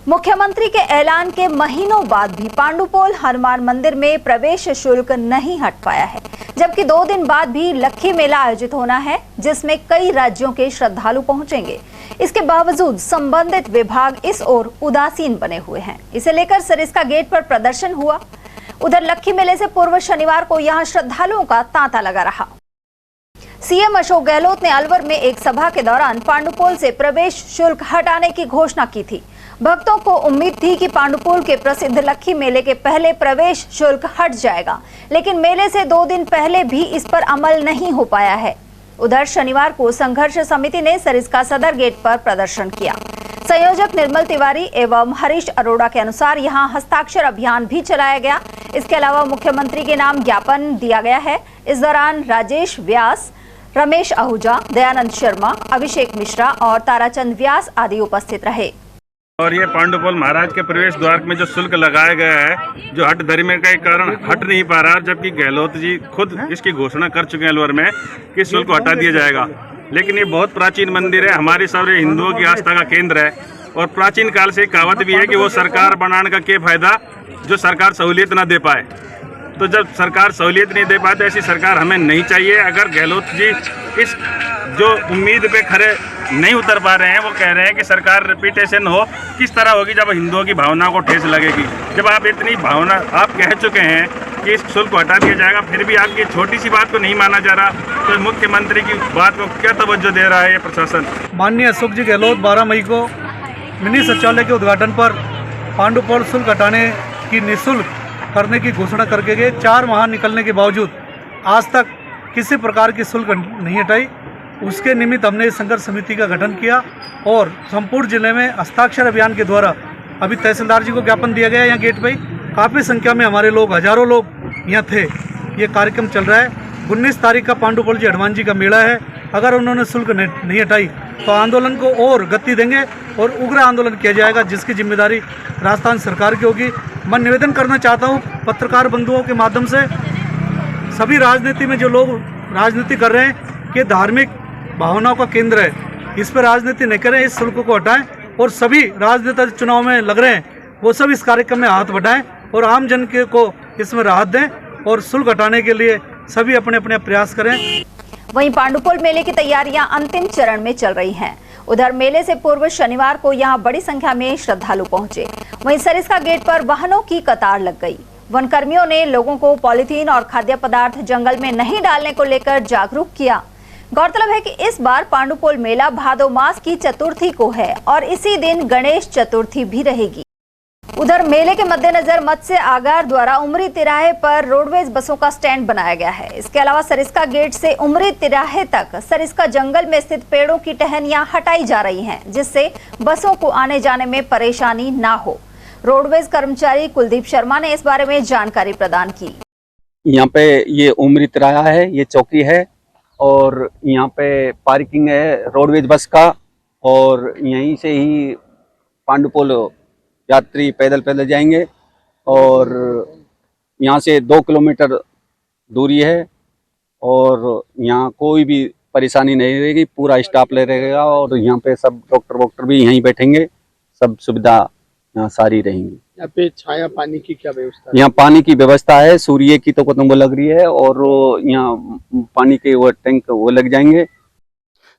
मुख्यमंत्री के ऐलान के महीनों बाद भी पांडुपोल हनुमान मंदिर में प्रवेश शुल्क नहीं हट पाया है, जबकि 2 दिन बाद भी लक्खी मेला आयोजित होना है, जिसमें कई राज्यों के श्रद्धालु पहुंचेंगे। इसके बावजूद संबंधित विभाग इस ओर उदासीन बने हुए हैं। इसे लेकर सरिस्का गेट पर प्रदर्शन हुआ। उधर लक्खी मेले से पूर्व शनिवार को यहां श्रद्धालुओं का तांता लगा रहा। सीएम अशोक गहलोत ने अलवर में एक सभा के दौरान पांडुपोल से प्रवेश शुल्क हटाने की घोषणा की थी। भक्तों को उम्मीद थी कि पांडुपोल के प्रसिद्ध लक्खी मेले के पहले प्रवेश शुल्क हट जाएगा, लेकिन मेले से 2 दिन पहले भी इस पर अमल नहीं हो पाया है। उधर शनिवार को संघर्ष समिति ने सरिस्का सदर गेट पर प्रदर्शन किया। संयोजक निर्मल तिवारी एवं हरीश अरोड़ा के अनुसार यहां हस्ताक्षर अभियान भी चलाया गया। इसके अलावा मुख्यमंत्री के नाम ज्ञापन दिया गया है। इस दौरान राजेश व्यास, रमेश आहूजा, दयानंद शर्मा, अभिषेक मिश्रा और ताराचंद व्यास आदि उपस्थित रहे। और ये पांडुपोल महाराज के प्रवेश द्वार में जो शुल्क लगाया गया है, जो हट धर्म के कारण हट नहीं पा रहा, जबकि गहलोत जी खुद इसकी घोषणा कर चुके हैं अलवर में कि शुल्क को हटा दिया जाएगा। लेकिन ये बहुत प्राचीन मंदिर है, हमारे सारे हिंदुओं की आस्था का केंद्र है। और प्राचीन काल से कहावत भी है कि वो सरकार बनाने का क्या फायदा जो सरकार सहूलियत ना दे पाए। तो जब सरकार सहूलियत नहीं दे पाए तो ऐसी सरकार हमें नहीं चाहिए। अगर गहलोत जी इस जो उम्मीद पे खरे नहीं उतर पा रहे हैं, वो कह रहे हैं कि सरकार रिपीटेशन हो, किस तरह होगी जब हिंदुओं की भावना को ठेस लगेगी। जब आप इतनी भावना आप कह चुके हैं कि इस शुल्क को हटा दिया जाएगा, फिर भी आपकी छोटी सी बात को नहीं माना जा रहा, तो मुख्यमंत्री की बात को क्या तवज्जो दे रहा है ये प्रशासन? माननीय अशोक जी गहलोत 12 मई को मिनी शौचालय के उद्घाटन पर पांडुपोल शुल्क हटाने की निःशुल्क करने की घोषणा करके गए। 4 माह निकलने के बावजूद आज तक किसी प्रकार की शुल्क नहीं हटाई। उसके निमित्त हमने संघर्ष समिति का गठन किया और संपूर्ण जिले में हस्ताक्षर अभियान के द्वारा अभी तहसीलदार जी को ज्ञापन दिया गया। यहाँ गेट पे काफ़ी संख्या में हमारे लोग, हजारों लोग यहाँ थे। ये कार्यक्रम चल रहा है। 19 तारीख का पांडुपोल जी हनुमान जी का मेला है। अगर उन्होंने शुल्क नहीं हटाई तो आंदोलन को और गति देंगे और उग्र आंदोलन किया जाएगा, जिसकी जिम्मेदारी राजस्थान सरकार की होगी। मैं निवेदन करना चाहता हूँ पत्रकार बंधुओं के माध्यम से, सभी राजनीति में जो लोग राजनीति कर रहे हैं कि धार्मिक भावनाओं का केंद्र है, इस पर राजनीति नहीं करें, इस शुल्क को हटाएं। और सभी राजनेता चुनाव में लग रहे हैं, वो सब इस कार्यक्रम में हाथ बढ़ाएं और आम जन के को इसमें राहत दें और शुल्क हटाने के लिए सभी अपने अपने प्रयास करें। वहीं पांडुपोल मेले की तैयारियां अंतिम चरण में चल रही हैं। उधर मेले से पूर्व शनिवार को यहां बड़ी संख्या में श्रद्धालु पहुंचे। वहीं सरिस्का गेट पर वाहनों की कतार लग गई। वन कर्मियों ने लोगों को पॉलीथीन और खाद्य पदार्थ जंगल में नहीं डालने को लेकर जागरूक किया। गौरतलब है कि इस बार पांडुपोल मेला भादो मास की चतुर्थी को है और इसी दिन गणेश चतुर्थी भी रहेगी। उधर मेले के मद्देनजर मत्स्य आगार द्वारा उमरी तिराहे पर रोडवेज बसों का स्टैंड बनाया गया है। इसके अलावा सरिस्का गेट से उमरी तिराहे तक सरिस्का जंगल में स्थित पेड़ों की टहनियां हटाई जा रही हैं, जिससे बसों को आने जाने में परेशानी ना हो। रोडवेज कर्मचारी कुलदीप शर्मा ने इस बारे में जानकारी प्रदान की। यहाँ पे ये उमरी तिराहा है, ये चौकी है और यहाँ पे पार्किंग है रोडवेज बस का। और यहीं से ही पांडुपोल यात्री पैदल जाएंगे और यहाँ से 2 किलोमीटर दूरी है और यहाँ कोई भी परेशानी नहीं रहेगी। पूरा स्टाफ ले रहेगा और यहाँ पे सब डॉक्टर भी यहीं बैठेंगे। सब सुविधा यहाँ सारी रहेंगी। यहाँ पे छाया पानी की क्या व्यवस्था? यहाँ पानी की व्यवस्था है, सूर्य की तो वो लग रही है और यहाँ पानी के वो टैंक वो लग जाएंगे।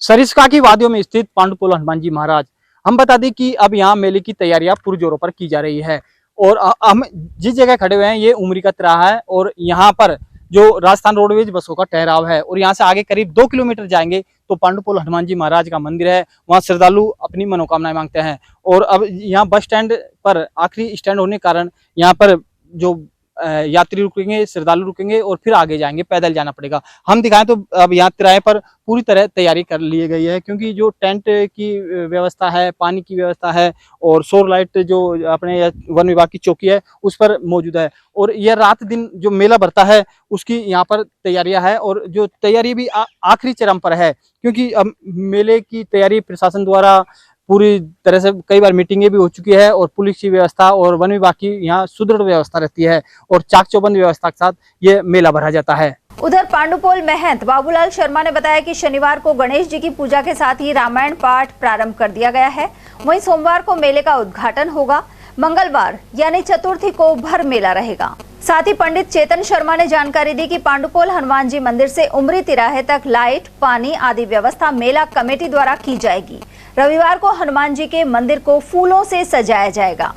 सरिस्का की वादियों में स्थित पांडुपोल हनुमान जी महाराज, हम बता दें कि अब यहाँ मेले की तैयारियां पुरजोरों पर की जा रही है। और हम जिस जगह खड़े हुए हैं ये उमरी का तिराहा है और यहाँ पर जो राजस्थान रोडवेज बसों का ठहराव है और यहाँ से आगे करीब 2 किलोमीटर जाएंगे तो पांडुपोल हनुमान जी महाराज का मंदिर है। वहाँ श्रद्धालु अपनी मनोकामनाएं मांगते हैं। और अब यहाँ बस स्टैंड पर आखिरी स्टैंड होने के कारण यहाँ पर जो यात्री रुकेंगे, श्रद्धालु रुकेंगे और फिर आगे जाएंगे, पैदल जाना पड़ेगा। हम दिखाएं तो अब यहाँ तिराहे पर पूरी तरह तैयारी कर ली गई है, क्योंकि जो टेंट की व्यवस्था है, पानी की व्यवस्था है और सौर लाइट जो अपने वन विभाग की चौकी है उस पर मौजूद है। और यह रात दिन जो मेला भरता है उसकी यहाँ पर तैयारियां है और जो तैयारी भी आखिरी चरण पर है, क्योंकि अब मेले की तैयारी प्रशासन द्वारा पूरी तरह से कई बार मीटिंगें भी हो चुकी है और पुलिस की व्यवस्था और वन विभाग की यहाँ सुदृढ़ व्यवस्था रहती है और चाक चौबंद व्यवस्था के साथ ये मेला भरा जाता है। उधर पांडुपोल महंत बाबूलाल शर्मा ने बताया कि शनिवार को गणेश जी की पूजा के साथ ही रामायण पाठ प्रारंभ कर दिया गया है। वहीं सोमवार को मेले का उद्घाटन होगा। मंगलवार यानी चतुर्थी को भर मेला रहेगा। साथ ही पंडित चेतन शर्मा ने जानकारी दी कि पांडुपोल हनुमान जी मंदिर से उमरी तिराहे तक लाइट, पानी आदि व्यवस्था मेला कमेटी द्वारा की जाएगी। रविवार को हनुमान जी के मंदिर को फूलों से सजाया जाएगा।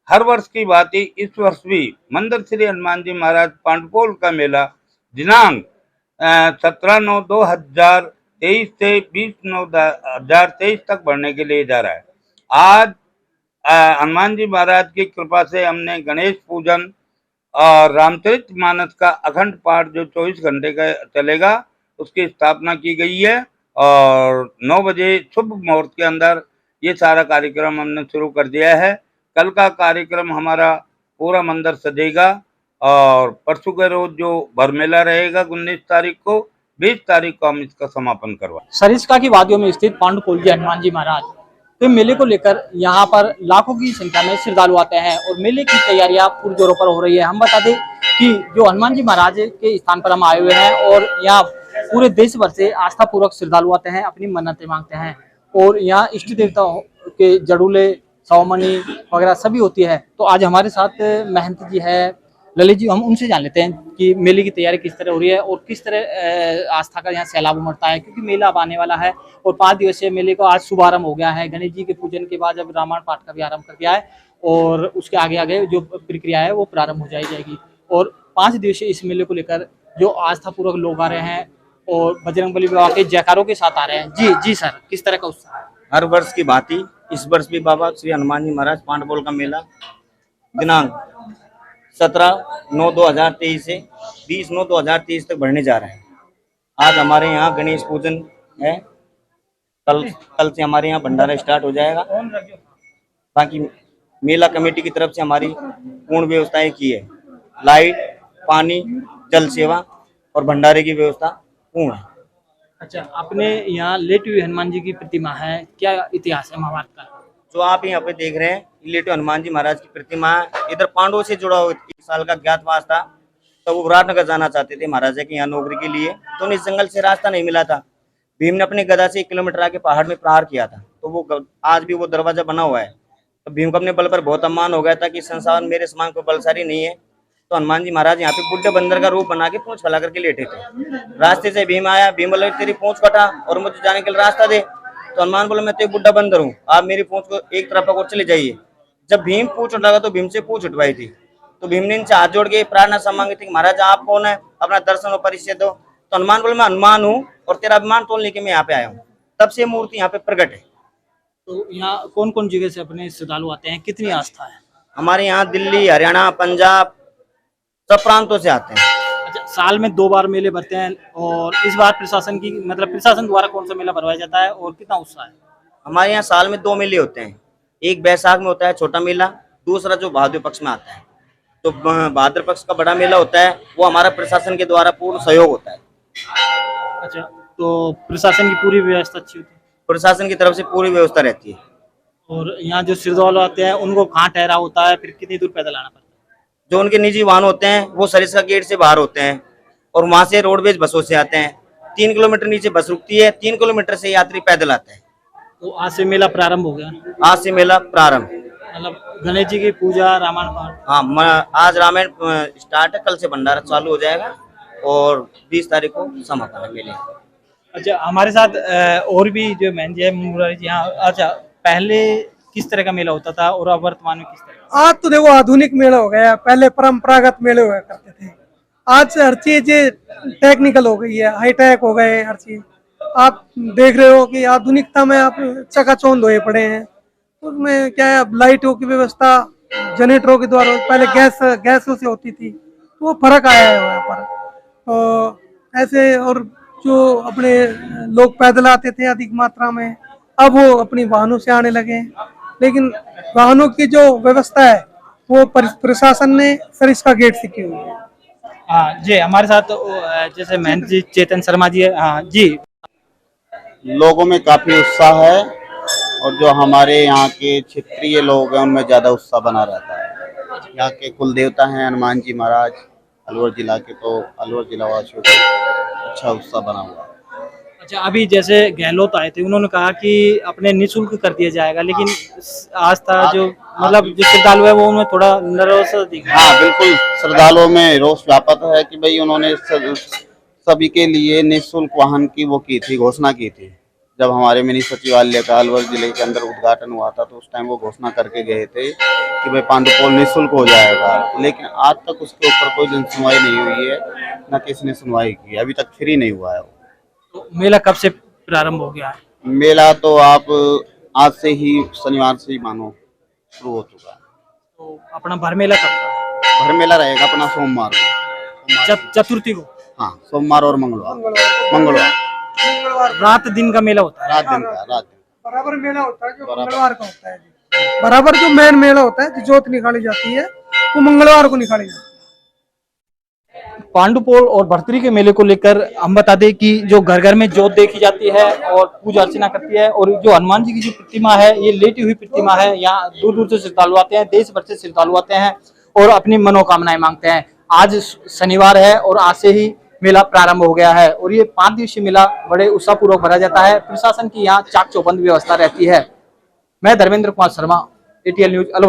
हर वर्ष की बात ही इस वर्ष भी मंदिर श्री हनुमान जी महाराज पांडुपोल का मेला दिनांक 17/9/2023 से 20/9/2023 तक बढ़ने के लिए जा रहा है। आज हनुमान जी महाराज की कृपा से हमने गणेश पूजन और रामचरितमानस का अखंड पाठ जो 24 घंटे का चलेगा उसकी स्थापना की गई है और 9 बजे शुभ मुहूर्त के अंदर ये सारा कार्यक्रम हमने शुरू कर दिया है। कल का कार्यक्रम हमारा पूरा मंदिर सजेगा और परसों के रोज जो बरमेला रहेगा 19 तारीख को, 20 तारीख को हम इसका समापन करवा। सरिस्का की वादियों में स्थित पांडुपोल जी हनुमान जी महाराज तो मेले को लेकर यहाँ पर लाखों की संख्या में श्रद्धालु आते हैं और मेले की तैयारियां पुरजोरों पर हो रही है। हम बता दें कि जो हनुमान जी महाराज के स्थान पर हम आए हुए हैं और यहाँ पूरे देश भर से आस्था पूर्वक श्रद्धालु आते हैं, अपनी मन्नतें मांगते हैं और यहाँ इष्ट देवताओं के जड़ूले, सौमनी वगैरह सभी होती है। तो आज हमारे साथ महंत जी है, ललित जी, हम उनसे जान लेते हैं कि मेले की तैयारी किस तरह हो रही है और किस तरह आस्था का यहाँ सैलाब उमड़ता है, क्योंकि मेला अब आने वाला है और 5 दिवसीय मेले को आज शुभारंभ हो गया है। गणेश जी के पूजन के बाद जब रामायण पाठ का भी आरंभ कर दिया है और उसके आगे आगे जो प्रक्रिया है वो प्रारंभ हो जाएगी और 5 दिवसीय इस मेले को लेकर जो आस्था पूर्वक लोग आ रहे हैं और बजरंगबली बाबा के जयकारों के साथ आ रहे हैं। जी सर, किस तरह का उत्साह है? हर वर्ष की भांति इस वर्ष भी बाबा श्री हनुमान जी महाराज पांडुपोल का मेला दिनांक 17/9/2023 से 20/9/2023 तक बढ़ने जा रहा है। आज हमारे यहाँ गणेश पूजन है, कल से हमारे यहाँ भंडारा स्टार्ट हो जाएगा। बाकी मेला कमेटी की तरफ से हमारी पूर्ण व्यवस्थाएं की है, लाइट, पानी, जल सेवा और भंडारे की व्यवस्था पूर्ण है। अच्छा, आपने यहाँ लेटी हुई हनुमान जी की प्रतिमा है, क्या इतिहास है महाभारत का? जो आप यहाँ पे देख रहे हैं लेटे हनुमान जी महाराज की प्रतिमा है। इधर पांडवों से जुड़ा हुआ 1 साल का ज्ञातवास था, तो वो विराटनगर जाना चाहते थे महाराजा के यहाँ नौकरी के लिए, तो उन्हें जंगल से रास्ता नहीं मिला था। भीम ने अपने गदा से 1 किलोमीटर आगे पहाड़ में प्रहार किया था, तो वो आज भी वो दरवाजा बना हुआ है। तो भीम को अपने बल पर बहुत सम्मान हो गया था कि संसार मेरे समान कोई बलशाली नहीं है। तो हनुमान जी महाराज यहाँ पे बुड्ढे बंदर का रूप बना के पूंछ फैला करके लेटे थे। रास्ते से भीम आया, भीम बोले तेरी पूंछ कटा और मुझे जाने के लिए रास्ता दे। तो हनुमान बोले मैं तो एक बुड्ढा बंदर हूँ, आप मेरी पूंछ को एक तरफ पकड़ चले जाइए। जब भीम पूंछ उठागा तो भीम से पूंछ उठवाई थी। तो भीम ने इनसे हाथ जोड़ के प्रार्थना मांगी थी कि महाराज आप कौन है, अपना दर्शन और परिचय दो। तो हनुमान बोले मैं हनुमान हूँ और तेरा अभिमान तोड़ लेके मैं यहाँ पे आया हूँ। तब से मूर्ति यहाँ पे प्रकट है। तो यहाँ कौन कौन जगह से अपने श्रद्धालु आते हैं, कितनी आस्था है? हमारे यहाँ दिल्ली, हरियाणा, पंजाब सब प्रांतों से आते हैं। अच्छा, साल में 2 बार मेले भरते हैं और इस बार प्रशासन द्वारा कौन सा मेला भरवाया जाता है और कितना उत्साह है? हमारे यहाँ साल में 2 मेले होते हैं, एक बैसाख में होता है छोटा मेला, दूसरा जो भाद्र पक्ष में आता है। तो भाद्र पक्ष का बड़ा मेला होता है, वो हमारा प्रशासन के द्वारा पूर्ण सहयोग होता है। अच्छा, तो प्रशासन की पूरी व्यवस्था अच्छी होती है? प्रशासन की तरफ से पूरी व्यवस्था रहती है। और यहाँ जो श्रद्धालु आते हैं उनको कहाँ ठहरा होता है, फिर कितनी दूर पैदल आना पड़ता है? जो उनके निजी वाहन होते हैं वो सरिस्का गेट से बाहर होते हैं और वहां से रोडवेज बसों से आते हैं। 3 किलोमीटर नीचे बस रुकती है, 3 किलोमीटर से यात्री पैदल आते हैं। तो आज से मेला प्रारंभ हो गया? आज से मेला प्रारंभ, मतलब गणेश जी की पूजा, रामायण पाठ? हाँ, आज रामायण स्टार्ट है, कल से भंडारा चालू हो जाएगा और 20 तारीख को समापन है मेले। अच्छा, हमारे साथ और भी जो मैन जी है मुरारी जी, यहाँ अच्छा पहले किस तरह का मेला होता था और अब वर्तमान में किस तरह? आज तो देखो आधुनिक मेला हो गया, पहले परंपरागत मेले हुआ करते थे। आज हर चीज टेक्निकल हो गई है, हाईटेक हो गए हर चीज। आप देख रहे हो कि आधुनिकता में आप चकाचौंध होए पड़े हैं। उसमें क्या है, लाइटों की व्यवस्था जनरेटरों के द्वारा, पहले गैसों से होती थी, तो वो फर्क आया है वहाँ पर। तो ऐसे, और जो अपने लोग पैदल आते थे अधिक मात्रा में, अब वो अपनी वाहनों से आने लगे। लेकिन वाहनों की जो व्यवस्था है वो प्रशासन ने सरिस्का गेट से की हुई है। हाँ जी, हमारे साथ जैसे महंत जी चेतन शर्मा जी है। हाँ जी, लोगों में काफी उत्साह है और जो हमारे यहाँ के क्षेत्रीय लोग हैं उनमें ज्यादा उत्साह बना रहता है। यहाँ के कुल देवता हैं हनुमान जी महाराज अलवर जिला के, तो अलवर जिला वासियों को अच्छा उत्साह बना हुआ है। अच्छा, अभी जैसे गहलोत आए थे, उन्होंने कहा कि अपने निःशुल्क कर दिया जाएगा, लेकिन आस्था जो मतलब जो श्रद्धालु है वो उन्हें थोड़ा नर्वस दिख रहा है। हाँ बिल्कुल, श्रद्धालुओं में रोष व्यापक है कि भाई उन्होंने सभी के लिए निःशुल्क वाहन की वो की थी, घोषणा की थी। जब हमारे मिनी सचिवालय का अलवर जिले के अंदर उद्घाटन हुआ था तो उस टाइम वो घोषणा करके गए थे कि भाई पांडुपोल निःशुल्क हो जाएगा, लेकिन आज तक उसके ऊपर कोई जन सुनवाई नहीं हुई है, न किसी ने सुनवाई की है, अभी तक फ्री नहीं हुआ है। तो मेला कब से प्रारंभ हो गया है? मेला तो आप आज से ही, शनिवार से ही मानो शुरू हो चुका है। तो अपना भर मेला कब का? भर मेला रहेगा अपना सोमवार को, चतुर्थी को? हाँ सोमवार और मंगलवार रात दिन का मेला होता है? रात दिन का, रात दिन बराबर मेला होता है जो मंगलवार का होता है जी। बराबर जो मेन मेला होता है, जो जोत निकाली जाती है वो मंगलवार को निकाली जाती है। पांडुपोल और भर्तरी के मेले को लेकर हम बता दें कि जो घर घर में जोत देखी जाती है और पूजा अर्चना करती है, और जो हनुमान जी की जो प्रतिमा है ये लेटी हुई प्रतिमा है। यहाँ दूर दूर से श्रद्धालु आते हैं, देश भर से श्रद्धालु आते हैं और अपनी मनोकामनाएं मांगते हैं। आज शनिवार है और आज से ही मेला प्रारंभ हो गया है और ये 5 दिवसीय मेला बड़े उत्साहपूर्वक भरा जाता है। प्रशासन की यहाँ चाक चौबंद व्यवस्था रहती है। मैं धर्मेंद्र कुमार शर्मा, ATL न्यूज अलवर।